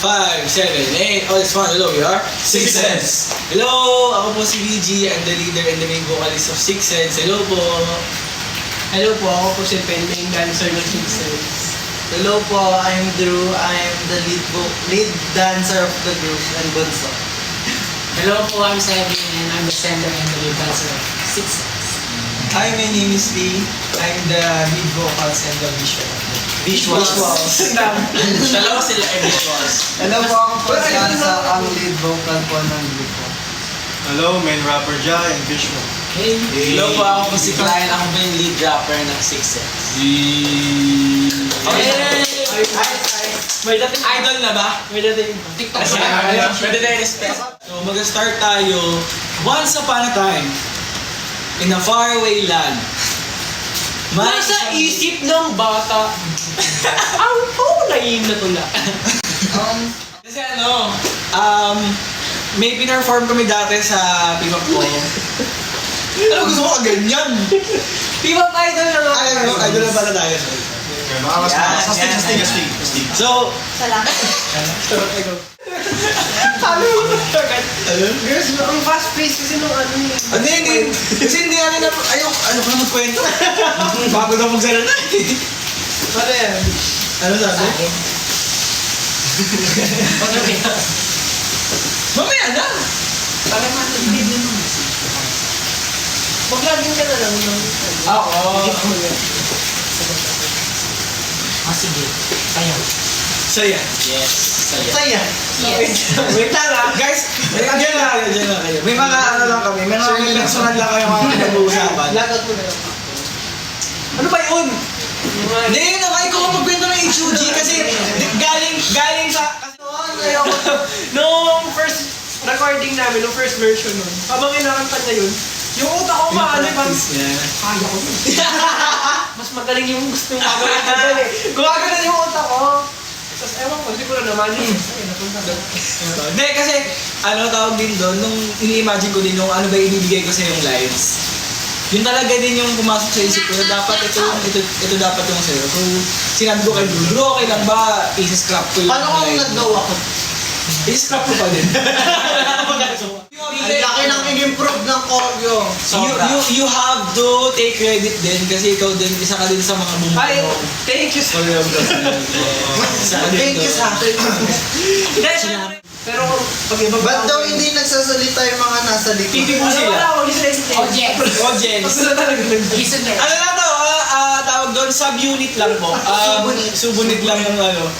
5, 7, 8. Oh, it's fun. Hello, we are Six Sense. Hello, ako po si VG. I'm the leader and the main vocalist of Six Sense. Hello po. Hello po, ako po si Pen, main dancer ng Six Sense. Hello po, I'm Drew. I'm the lead dancer of the group and Bunso. Hello po, I'm Seven and I'm the center and the lead dancer of Six Sense. Hi, my name is Lee. I'm the lead vocals and the visuals. Dalawa sila ay visuals. Hello po, ako po si Ansa, ang lead vocal po ng grupo. Hello, main rapper Ja and visual. Hey! Hello po, ako po si Klein. Ako po yung lead rapper ng Six Sense. May dating Idol na ba? May dating TikTok Kasi ba? pwede tayo respect. So mag-start tayo. Once upon a time, in a faraway land. Nasa isip ng bata. Naiim na tula. Kasi may pinerform kami dati sa Pimap ko. Ano gusto mo ganyan? P-pop idol na nga. Idol na pala tayo. Astig. So, Salamat. Sabi mo na agad. Girls, ang fast pace kasi nung ano yun. hindi. Kasi hindi natin na, ayoko na magkwento. Bago na magsalita. Ano yan? Ano sabi? Mamaya na. Parang matagid na naman. Mag-login ka na lang ng... Oo. Sige. Sayaw. Saya. Yes. Sayaw. Saya. Wait lang ha. Guys, dyan lang kayo. May mga ano lang kami. May mga personal lang kayo mga pinag-uusapan. Lagot mo na lang. Ano ba yun? Hindi, nakay ko magkwento ng HUG kasi galing sa... Nung first recording namin, nung first version nun, habang inakanta niya yun, yung utak ko maano parang, kaya ko yun. Mas magaling yung gusto yung gagawin ko dyan eh. Gumagana yung utak ko. Tapos ewan ko, siguro naman yun. Ay, napunta doon. Hindi, kasi tawag din doon, nung ini-imagine ko din yung ano ba ibibigay ko sa yung lives. Yun talaga din yung pumasok sa isip ko, dapat ito dapat yung sa'yo. So, sinabi ko kay Drew, okay lang ba i-scrap ko yung Paano kung nag-go ako? I-scrap ko pa din. Ang laki ng i-improve ng choreo. You have to take credit din kasi ikaw din, isa ka din sa mga Ay, bumuo. thank you so Thank you sa akin. much. Pero pag ibaba Ba't daw hindi nagsasalita yung mga nasa likod? Hindi mo sila. Wala, wala sila. Audience. Audience. Basta na talaga Listener. Ano lang to, tawag doon, sub-unit lang po. Subunit lang yung ano.